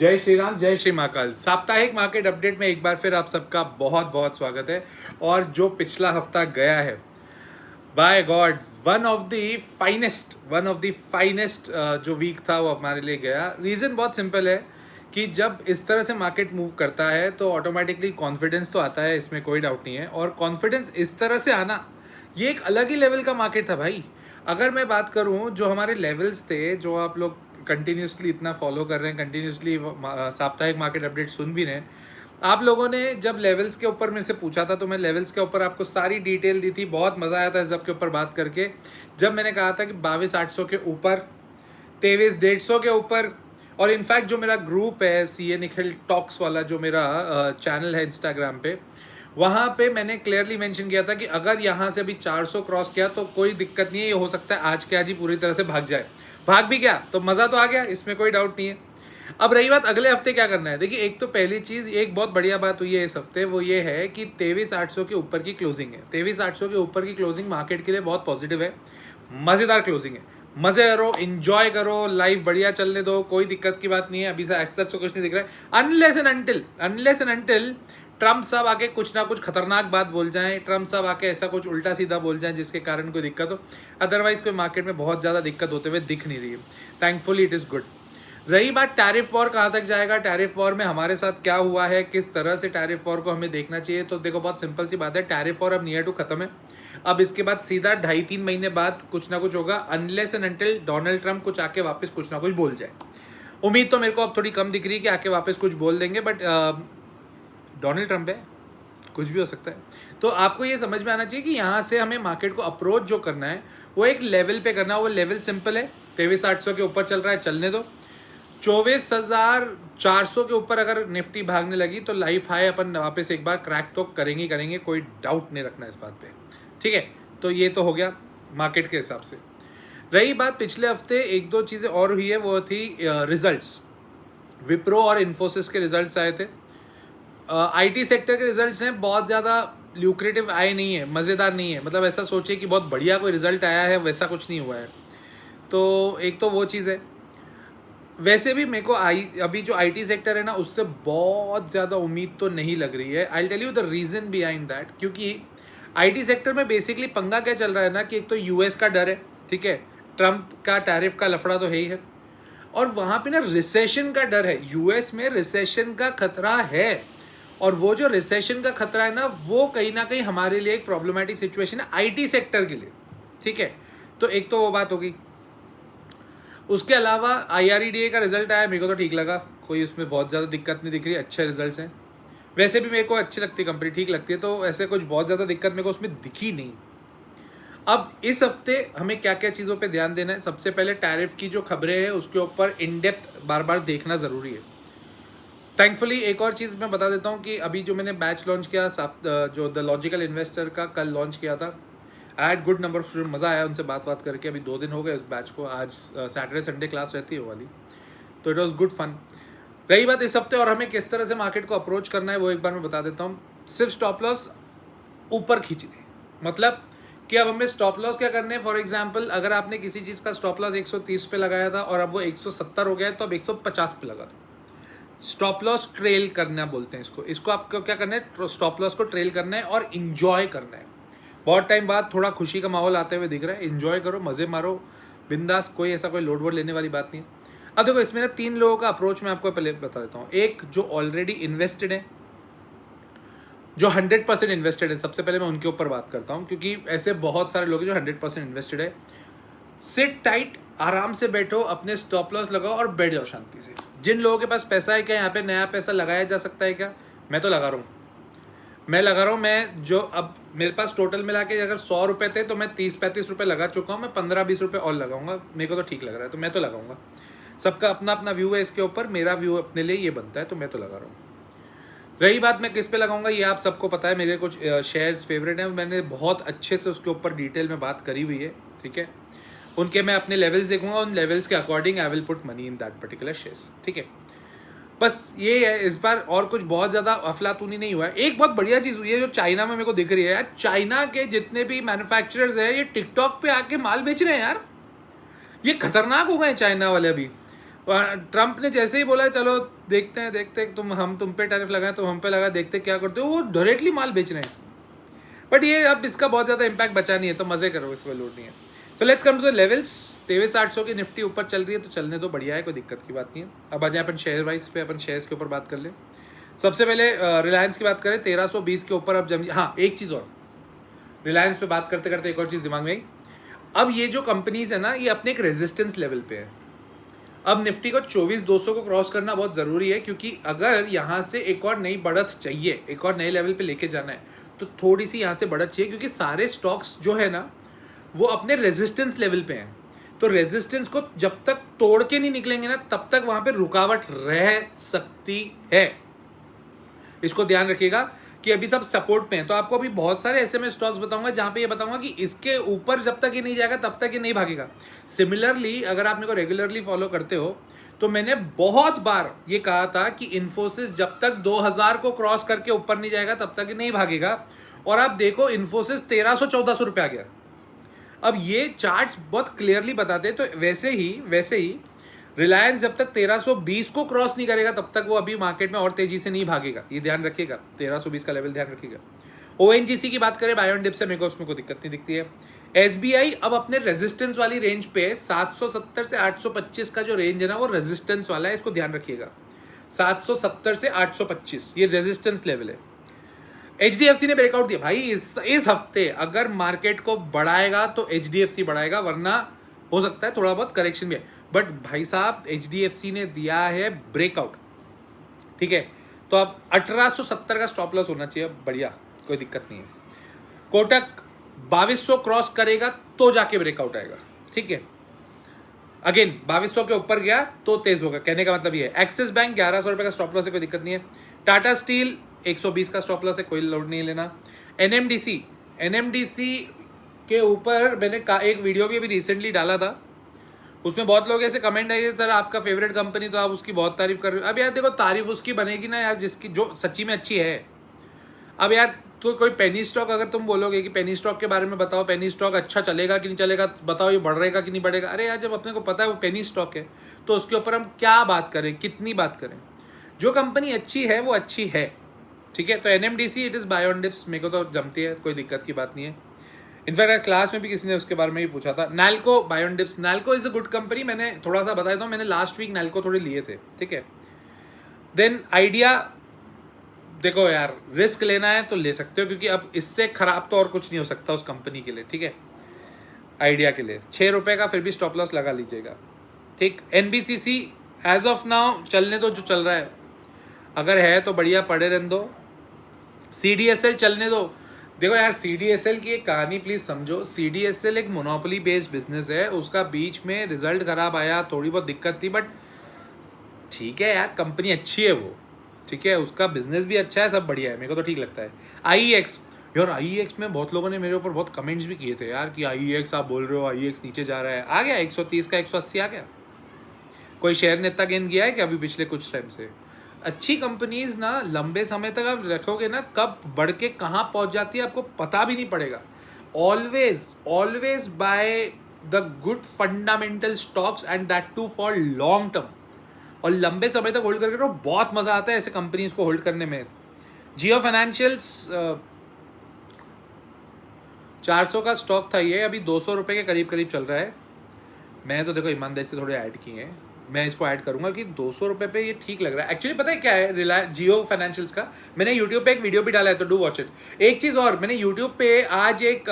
जय श्री राम, जय श्री महाकाल। साप्ताहिक मार्केट अपडेट में एक बार फिर आप सबका बहुत बहुत स्वागत है। और जो पिछला हफ्ता गया है, by god, one of the finest जो वीक था वो हमारे लिए गया। रीज़न बहुत सिंपल है कि जब इस तरह से मार्केट मूव करता है तो ऑटोमेटिकली कॉन्फिडेंस तो आता है, इसमें कोई डाउट नहीं है। और कॉन्फिडेंस इस तरह से आना, ये एक अलग ही लेवल का मार्केट था भाई। अगर मैं बात करूं, जो हमारे लेवल्स थे, जो आप लोग कंटिन्यूसली इतना फॉलो कर रहे हैं, कंटिन्यूसली साप्ताहिक मार्केट अपडेट सुन भी रहे हैं, आप लोगों ने जब लेवल्स के ऊपर मेरे से पूछा था तो मैं लेवल्स के ऊपर आपको सारी डिटेल दी थी। बहुत मज़ा आया था सब के ऊपर बात करके। जब मैंने कहा था कि 22,800 के ऊपर, 23,150 के ऊपर, और इनफैक्ट जो मेरा ग्रुप है CA निखिल टॉक्स वाला, जो मेरा चैनल है इंस्टाग्राम पे, वहाँ पे मैंने क्लियरली मेंशन किया था कि अगर यहाँ से अभी 400 क्रॉस किया तो कोई दिक्कत नहीं है, ये हो सकता है आज के आज ही पूरी तरह से भाग जाए। भाग भी गया तो मज़ा तो आ गया, इसमें कोई डाउट नहीं है। अब रही बात अगले हफ्ते क्या करना है, देखिए एक तो पहली चीज़, एक बहुत बढ़िया बात हुई है इस हफ्ते, वो ये है कि 23,800 के ऊपर की क्लोजिंग है। 23,800 के ऊपर की क्लोजिंग मार्केट के लिए बहुत पॉजिटिव है, मज़ेदार क्लोजिंग है। मज़े करो, इंजॉय करो, लाइफ बढ़िया चलने दो, कोई दिक्कत की बात नहीं है। अभी से ऐसा तो कुछ नहीं दिख रहा है, अनलेस एंड अनटिल ट्रम्प साहब आके कुछ ना कुछ खतरनाक बात बोल जाएं, ट्रम्प साहब आके ऐसा कुछ उल्टा सीधा बोल जाएं जिसके कारण कोई दिक्कत हो। अदरवाइज कोई मार्केट में बहुत ज़्यादा दिक्कत होते हुए दिख नहीं रही है। Thankfully it is good. रही बात टैरिफ वॉर कहाँ तक जाएगा, टैरिफ वॉर में हमारे साथ क्या हुआ है, किस तरह से टैरिफ वॉर को हमें देखना चाहिए, तो देखो बहुत सिंपल सी बात है, टैरिफ वॉर अब नियर टू खत्म है। अब इसके बाद सीधा 2.5-3 महीने बाद कुछ ना कुछ होगा, unless and until Donald Trump कुछ आके वापस कुछ ना कुछ बोल जाए। उम्मीद तो मेरे को अब थोड़ी कम दिख रही है कि आके वापस कुछ बोल देंगे, बट डोनाल्ड ट्रम्प है, कुछ भी हो सकता है। तो आपको ये समझ में आना चाहिए कि यहाँ से हमें मार्केट को अप्रोच जो करना है वो एक लेवल पे करना है। वो लेवल सिंपल है, 23,800 के ऊपर चल रहा है, चलने दो। 24,400 के ऊपर अगर निफ्टी भागने लगी तो लाइफ हाई अपन वापस एक बार क्रैक तो करेंगे, कोई डाउट नहीं रखना इस बात पे, ठीक है। तो ये तो हो गया मार्केट के हिसाब से। रही बात पिछले हफ्ते एक दो चीज़ें और हुई है, वो थी रिजल्ट्स। विप्रो और इन्फोसिस के रिजल्ट्स आए थे। IT सेक्टर के रिजल्ट्स हैं, बहुत ज़्यादा ल्यूक्रेटिव आए नहीं है, मज़ेदार नहीं है। मतलब ऐसा सोचिए कि बहुत बढ़िया कोई रिजल्ट आया है, वैसा कुछ नहीं हुआ है। तो एक तो वो चीज़ है। वैसे भी मेरे को अभी जो IT सेक्टर है ना, उससे बहुत ज़्यादा उम्मीद तो नहीं लग रही है। I tell you the reason behind that, क्योंकि IT सेक्टर में बेसिकली पंगा क्या चल रहा है ना, कि एक तो US का डर है, ठीक है, ट्रम्प का टैरिफ का लफड़ा तो है ही है, और वहाँ पे ना रिसेशन का डर है। US में रिसेशन का खतरा है, और वो जो रिसेशन का खतरा है ना, वो कहीं ना कहीं हमारे लिए एक प्रॉब्लमेटिक सिचुएशन है IT सेक्टर के लिए, ठीक है। तो एक तो वो बात होगी। उसके अलावा IREDA का रिजल्ट आया, मेरे को तो ठीक लगा, कोई उसमें बहुत ज़्यादा दिक्कत नहीं दिख रही, अच्छे रिजल्ट्स हैं। वैसे भी मेरे को अच्छी लगती है कंपनी, ठीक लगती है, तो ऐसे कुछ बहुत ज़्यादा दिक्कत मेरे को उसमें दिखी नहीं। अब इस हफ्ते हमें क्या क्या चीज़ों पे ध्यान देना है, सबसे पहले टैरिफ की जो खबरें हैं उसके ऊपर इन डेप्थ बार बार देखना ज़रूरी है। थैंकफुली एक और चीज़ मैं बता देता हूँ कि अभी जो मैंने बैच लॉन्च किया, जो द लॉजिकल इन्वेस्टर का कल लॉन्च किया था, I had good number of student, मज़ा आया उनसे बात करके। अभी 2 दिन हो गए उस बैच को, आज सैटरडे संडे क्लास रहती है वो वाली, तो इट वॉज गुड फन। रही बात इस हफ्ते और हमें किस तरह से मार्केट को अप्रोच करना है, वो एक बार मैं बता देता हूँ। सिर्फ स्टॉप लॉस ऊपर खींचने, मतलब कि अब हमें स्टॉप लॉस क्या करने हैं। फॉर एग्जांपल, अगर आपने किसी चीज़ का स्टॉप लॉस 130 पे लगाया था और अब वो 170 हो गया है, तो अब 150 पे लगा दो। स्टॉप लॉस ट्रेल करना बोलते हैं इसको आपको क्या करना है, स्टॉप लॉस को ट्रेल करना है और इंजॉय करना है। बहुत टाइम बाद थोड़ा खुशी का माहौल आते हुए दिख रहा है, इंजॉय करो, मज़े मारो, बिंदास, कोई ऐसा कोई लोड वोड लेने वाली बात नहीं है। अब देखो, इसमें ना 3 लोगों का अप्रोच मैं आपको पहले बता देता हूँ। एक जो ऑलरेडी इन्वेस्टेड है, जो 100% इन्वेस्टेड है, सबसे पहले मैं उनके ऊपर बात करता हूँ, क्योंकि ऐसे बहुत सारे लोग हैं जो 100% इन्वेस्टेड है। सिट टाइट, आराम से बैठो, अपने स्टॉप लॉस लगाओ और बैठ जाओ शांति से। जिन लोगों के पास पैसा है, क्या यहाँ पे नया पैसा लगाया जा सकता है क्या? मैं तो लगा रहा हूँ, मैं जो अब मेरे पास टोटल मिला के अगर 100 रुपये थे तो मैं 30-35 रुपये लगा चुका हूँ। मैं 15-20 रुपये और लगाऊंगा, मेरे को तो ठीक लग रहा है तो मैं तो लगाऊंगा। सबका अपना अपना व्यू है इसके ऊपर, मेरा व्यू अपने लिए ये बनता है, तो मैं तो लगा रहा हूँ। रही बात मैं किस पे लगाऊंगा, ये आप सबको पता है, मेरे कुछ शेयर्स फेवरेट हैं, मैंने बहुत अच्छे से उसके ऊपर डिटेल में बात करी हुई है, ठीक है। उनके मैं अपने लेवल्स देखूंगा, उन लेवल्स के according I will put money in that particular shares, ठीक है। बस ये है इस बार, और कुछ बहुत ज़्यादा अफलातूनी नहीं हुआ है। एक बहुत बढ़िया चीज़ हुई है जो चाइना में मेरे को दिख रही है यार, चाइना के जितने भी मैन्युफैक्चरर्स हैं ये टिकटॉक पे आके माल बेच रहे हैं यार। ये खतरनाक हो गए चाइना वाले। अभी ट्रम्प ने जैसे ही बोला चलो देखते हैं हम तुम पे टैरिफ लगाएं, तुम हम पे लगा, देखते क्या करते हो, वो डायरेक्टली माल बेच रहे हैं। बट ये अब इसका बहुत ज़्यादा इम्पैक्ट बचा नहीं है, तो मज़े करो, इसको लोड नहीं है। तो let's come to the levels. 23,800 की निफ्टी ऊपर चल रही है, तो चलने तो बढ़िया है, कोई दिक्कत की बात नहीं है। अब आ जाए अपन शेयर वाइज पे, अपन शेयर्स के ऊपर बात कर ले। सबसे पहले रिलायंस की बात करें, 1320 के ऊपर अब जम। हाँ, एक चीज़ और, रिलायंस पे बात करते करते एक और चीज़ दिमाग में आई। अब ये जो कंपनीज है ना, ये अपने एक रेजिस्टेंस लेवल पे है। अब निफ्टी को 24,200 को क्रॉस करना बहुत ज़रूरी है, क्योंकि अगर यहाँ से एक और नई बढ़त चाहिए, एक और नए लेवल पे लेके जाना है, तो थोड़ी सी यहाँ से बढ़त चाहिए, क्योंकि सारे स्टॉक्स जो है ना वो अपने रेजिस्टेंस लेवल पे हैं। तो रेजिस्टेंस को जब तक तोड़ के नहीं निकलेंगे ना, तब तक वहाँ पे रुकावट रह सकती है। इसको ध्यान रखिएगा कि अभी सब सपोर्ट पे हैं। तो आपको अभी बहुत सारे ऐसे मैं स्टॉक्स बताऊंगा जहां पे ये बताऊंगा कि इसके ऊपर जब तक ये नहीं जाएगा तब तक ये नहीं भागेगा। सिमिलरली अगर आप मेरे को रेगुलरली फॉलो करते हो, तो मैंने बहुत बार ये कहा था कि इन्फोसिस जब तक 2000 को क्रॉस करके ऊपर नहीं जाएगा तब तक ये नहीं भागेगा। और आप देखो इन्फोसिस 1300-1400 रुपये आ गया। अब ये चार्ट्स बहुत क्लियरली बताते हैं। तो वैसे ही रिलायंस जब तक 1320 को क्रॉस नहीं करेगा तब तक वो अभी मार्केट में और तेजी से नहीं भागेगा, ये ध्यान रखिएगा। 1320 का लेवल ध्यान रखिएगा। ओएनजीसी की बात करें, बाय ऑन डिप से, मेरे को उसमें कोई दिक्कत नहीं दिखती है। एसबीआई अब अपने रेजिस्टेंस वाली रेंज पे 770 से 825 का जो रेंज है ना, वो रेजिस्टेंस वाला है, इसको ध्यान रखिएगा। 770 से 825 ये रेजिस्टेंस लेवल है। एचडीएफसी ने ब्रेकआउट दिया भाई इस हफ्ते। अगर मार्केट को बढ़ाएगा तो एचडीएफसी बढ़ाएगा, वरना हो सकता है थोड़ा बहुत करेक्शन भी है। बट भाई साहब एचडीएफसी ने दिया है ब्रेकआउट, ठीक है। तो अब 1870 का स्टॉप लॉस होना चाहिए, बढ़िया, कोई दिक्कत नहीं है। कोटक 2200 क्रॉस करेगा तो जाके ब्रेकआउट आएगा, ठीक है। अगेन 2200 के ऊपर गया तो तेज होगा, कहने का मतलब ये है। एक्सिस बैंक 1100 रुपए का स्टॉप लॉस है, कोई दिक्कत नहीं है। टाटा स्टील 120 का स्टॉप लॉस है, कोई लोड नहीं लेना। एनएमडीसी के ऊपर मैंने एक वीडियो भी अभी रिसेंटली डाला था, उसमें बहुत लोग ऐसे कमेंट आए, सर आपका फेवरेट कंपनी तो आप उसकी बहुत तारीफ कर रहे हो। अब यार देखो, तारीफ उसकी बनेगी ना यार जिसकी, जो सच्ची में अच्छी है। अब यार तो कोई पेनी स्टॉक अगर तुम बोलोगे कि पेनी स्टॉक के बारे में बताओ, पेनी स्टॉक अच्छा चलेगा कि नहीं चलेगा, बताओ ये बढ़ेगा कि नहीं बढ़ेगा। अरे यार जब अपने को पता है वो पेनी स्टॉक है, तो उसके ऊपर हम क्या बात करें, कितनी बात करें। जो कंपनी अच्छी है वो अच्छी है, ठीक है। तो NMDC it is by on dips, मेरे को तो जमती है, कोई दिक्कत की बात नहीं है। इनफैक्ट क्लास में भी किसी ने उसके बारे में भी पूछा था। Nalco buy on dips, Nalco is a good company. मैंने थोड़ा सा बताया था, मैंने लास्ट वीक नैल्को थोड़े लिए थे, ठीक है। देन आइडिया, देखो यार रिस्क लेना है तो ले सकते हो, क्योंकि अब इससे खराब तो और कुछ नहीं हो सकता उस कंपनी के लिए, ठीक है। आइडिया के लिए 6 रुपये का फिर भी स्टॉप लॉस लगा लीजिएगा, ठीक। एनबीसीसी एज ऑफ नाउ चलने दो, जो चल रहा है अगर है तो बढ़िया, पड़े रहने दो। सीडीएसएल चलने दो। देखो यार सीडीएसएल की एक कहानी प्लीज समझो। सीडीएसएल एक मोनोपोली बेस्ड बिजनेस है, उसका बीच में रिजल्ट खराब आया, थोड़ी बहुत दिक्कत थी, बट ठीक है यार, कंपनी अच्छी है वो, ठीक है, उसका बिजनेस भी अच्छा है, सब बढ़िया है, मेरे को तो ठीक लगता है। आईईएक्स, यार आईईएक्स में बहुत लोगों ने मेरे ऊपर बहुत कमेंट्स भी किए थे यार कि आईईएक्स आप बोल रहे हो आईईएक्स नीचे जा रहा है। आ गया 130 का 180 आ गया। कोई शेयर ने इतना गेन किया है कि अभी पिछले कुछ टाइम से। अच्छी कंपनीज ना लंबे समय तक आप रखोगे ना, कब बढ़ के कहाँ पहुँच जाती है आपको पता भी नहीं पड़ेगा। Always buy the good fundamental stocks and that too for long term, और लंबे समय तक होल्ड करके तो बहुत मज़ा आता है ऐसे कंपनीज को होल्ड करने में। जियो फाइनेंशियल्स 400 का स्टॉक था, ये अभी 200 रुपये के करीब करीब चल रहा है। मैं तो देखो ईमानदारी से थोड़े ऐड किए हैं, मैं इसको ऐड करूंगा कि 200 रुपये पे ये ठीक लग रहा है। एक्चुअली पता है क्या है, जियो फाइनेंशियल्स का मैंने यूट्यूब पे एक वीडियो भी डाला है, तो डू वॉच इट। एक चीज़ और, मैंने यूट्यूब पे आज एक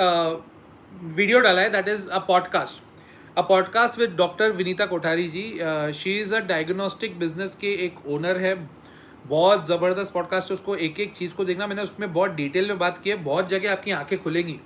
वीडियो डाला है, that is a podcast with doctor Vinita Kothari ji. She is a diagnostic business के एक ओनर है, बहुत ज़बरदस्त पॉडकास्ट है, उसको एक एक चीज़ को देखना। मैंने उसमें बहुत डिटेल में बात की है, बहुत जगह आपकी आंखें खुलेंगी।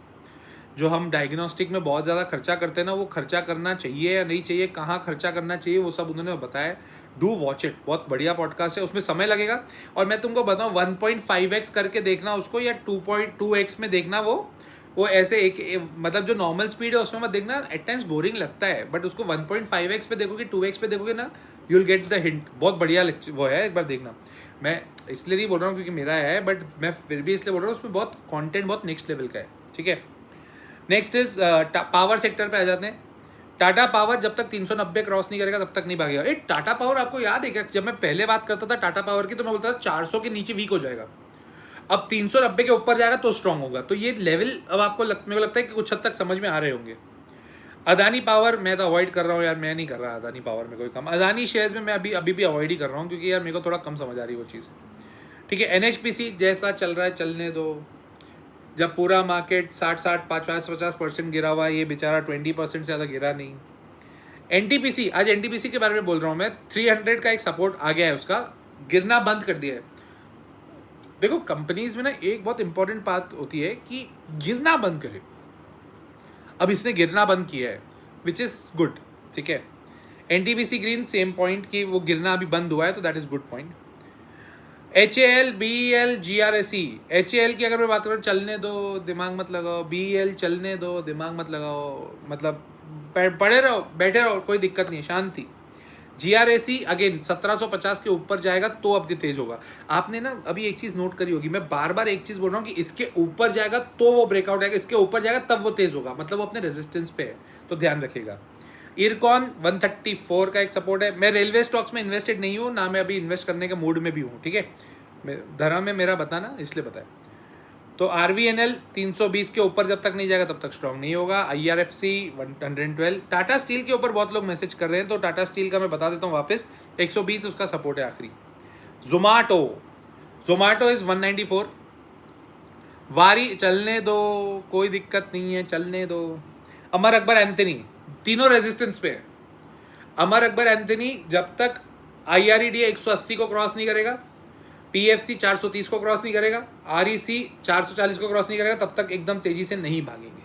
जो हम डायग्नोस्टिक में बहुत ज़्यादा खर्चा करते हैं ना, वो खर्चा करना चाहिए या नहीं चाहिए, कहाँ खर्चा करना चाहिए, वो सब उन्होंने बताया। डू वॉच इट, बहुत बढ़िया पॉडकास्ट है, उसमें समय लगेगा। और मैं तुमको बताऊँ 1.5x करके देखना उसको, या 2.2x में देखना। वो ऐसे एक मतलब जो नॉर्मल स्पीड है उसमें मत देखना, एट टाइम्स बोरिंग लगता है, बट उसको 1.5x पे देखोगे, 2x पे देखोगे ना, you will get the hint. बहुत बढ़िया वो है, एक बार देखना। मैं इसलिए नहीं बोल रहा हूँ क्योंकि मेरा है, बट मैं फिर भी इसलिए बोल रहा हूँ, उसमें बहुत कॉन्टेंट बहुत नेक्स्ट लेवल का है, ठीक है। नेक्स्ट इज पावर सेक्टर पे आ जाते हैं। टाटा पावर जब तक 390 क्रॉस नहीं करेगा तब तक नहीं भागेगा। टाटा पावर आपको याद है क्या, जब मैं पहले बात करता था टाटा पावर की तो मैं बोलता था 400 के नीचे वीक हो जाएगा, अब 390 के ऊपर जाएगा तो स्ट्रांग होगा। तो ये लेवल अब आपको मेरे को लगता है कि कुछ हद तक समझ में आ रहे होंगे। अदानी पावर मैं तो अवॉइड कर रहा हूँ यार, मैं नहीं कर रहा अदानी पावर में कोई कम। अदानी शेयर्स में मैं अभी भी अवॉइड ही कर रहा हूँ क्योंकि यार मेरे को थोड़ा कम समझ आ रही है वो चीज़। ठीक है, एनएचपीसी जैसा चल रहा है चलने दो। जब पूरा मार्केट 60-50% गिरा हुआ है, ये बेचारा 20% से ज़्यादा गिरा नहीं। एनटीपीसी, आज एनटीपीसी के बारे में बोल रहा हूँ मैं, 300 का एक सपोर्ट आ गया है, उसका गिरना बंद कर दिया है। देखो कंपनीज में ना एक बहुत इंपॉर्टेंट बात होती है कि गिरना बंद करे। अब इसने गिरना बंद किया है विच इज़ गुड। ठीक है, एनटीपीसी ग्रीन सेम पॉइंट कि वो गिरना अभी बंद हुआ है तो that is good point. HAL, BEL, GRSE, HAL की अगर मैं बात करूँ चलने दो, दिमाग मत लगाओ। BEL चलने दो, दिमाग मत लगाओ, मतलब पड़े रहो, बैठे रहो, कोई दिक्कत नहीं है, शांति। GRSE अगेन 1750 के ऊपर जाएगा तो अब तेज होगा। आपने ना अभी एक चीज नोट करी होगी, मैं बार बार एक चीज बोल रहा हूँ कि इसके ऊपर जाएगा तो वो ब्रेकआउट आएगा, इसके ऊपर जाएगा तब वो तेज होगा, मतलब वो अपने रेजिस्टेंस पे है, तो ध्यान रखिएगा। इरकॉन 134 का एक सपोर्ट है। मैं रेलवे स्टॉक्स में इन्वेस्टेड नहीं हूँ ना, मैं अभी इन्वेस्ट करने के मूड में भी हूँ। ठीक है, धरा में मेरा बताना इसलिए बताया। तो RVNL 320 के ऊपर जब तक नहीं जाएगा तब तक स्ट्रांग नहीं होगा। IRFC 112। टाटा स्टील के ऊपर बहुत लोग मैसेज कर रहे हैं तो टाटा स्टील का मैं बता देता हूँ वापस, 120 उसका सपोर्ट है आखिरी। जोमाटो इज 194। वारी चलने दो, कोई दिक्कत नहीं है, चलने दो। अमर अकबर एंथनी तीनों रेजिस्टेंस पे है। अमर अकबर एंथनी जब तक IRED 180 को क्रॉस नहीं करेगा, PFC 430 को क्रॉस नहीं करेगा, REC 440 को क्रॉस नहीं करेगा, तब तक एकदम तेजी से नहीं भागेंगे।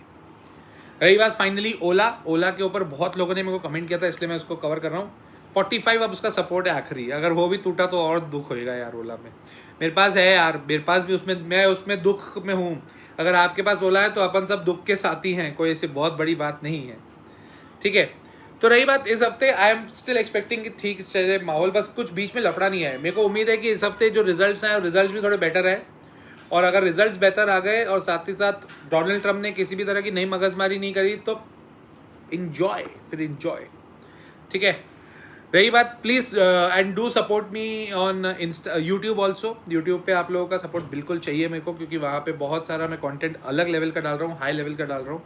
रही बात फाइनली ओला के ऊपर बहुत लोगों ने मेरे को कमेंट किया था, इसलिए मैं उसको कवर कर रहा हूँ। 45 अब उसका सपोर्ट है आखिरी, अगर वो भी टूटा तो और दुख होएगा यार ओला में। मेरे पास है यार, मेरे पास भी उसमें, मैं उसमें दुख में हूँ। अगर आपके पास ओला है तो अपन सब दुख के साथी हैं, कोई ऐसी बहुत बड़ी बात नहीं है। ठीक है, तो रही बात इस हफ्ते, आई एम स्टिल एक्सपेक्टिंग कि ठीक चले माहौल, बस कुछ बीच में लफड़ा नहीं है। मेरे को उम्मीद है कि इस हफ्ते जो रिजल्ट्स हैं रिजल्ट्स भी थोड़े बेटर है, और अगर रिजल्ट्स बेटर आ गए और साथ ही साथ डोनाल्ड ट्रम्प ने किसी भी तरह की नई मगजमारी नहीं करी तो इन्जॉय, फिर इन्जॉय। ठीक है, रही बात please and do support me on YouTube also. YouTube पे आप लोगों का सपोर्ट बिल्कुल चाहिए मेरे को, क्योंकि वहाँ पे बहुत सारा मैं कंटेंट अलग लेवल का डाल रहा हूँ, हाई लेवल का डाल रहा हूँ।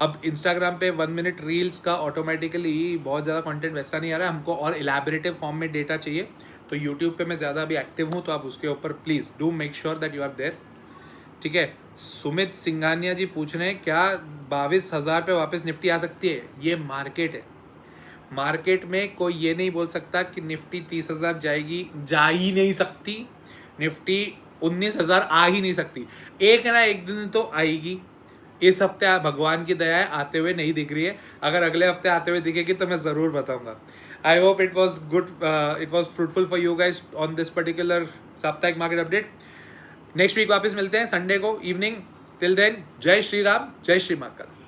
अब इंस्टाग्राम पे 1 मिनट रील्स का ऑटोमेटिकली बहुत ज़्यादा कंटेंट वैसा नहीं आ रहा है, हमको और इलेबोरेटिव फॉर्म में डेटा चाहिए। तो यूट्यूब पे मैं ज़्यादा अभी एक्टिव हूँ, तो आप उसके ऊपर please do make sure that you are there. ठीक है, सुमित सिंघानिया जी पूछ रहे हैं क्या 22,000 पे वापस निफ्टी आ सकती है? ये मार्केट है, मार्केट में कोई ये नहीं बोल सकता कि निफ्टी 30,000 जाएगी, जा ही नहीं सकती। निफ्टी 19,000 आ ही नहीं सकती, एक ना एक दिन तो आएगी। इस हफ्ते भगवान की दया है आते हुए नहीं दिख रही है, अगर अगले हफ्ते आते हुए दिखेगी तो मैं ज़रूर बताऊंगा। I hope it was good, it was fruitful for you guys on this particular साप्ताहिक मार्केट अपडेट। नेक्स्ट वीक वापस मिलते हैं संडे को इवनिंग। टिल देन जय श्री राम, जय श्री महाकाल।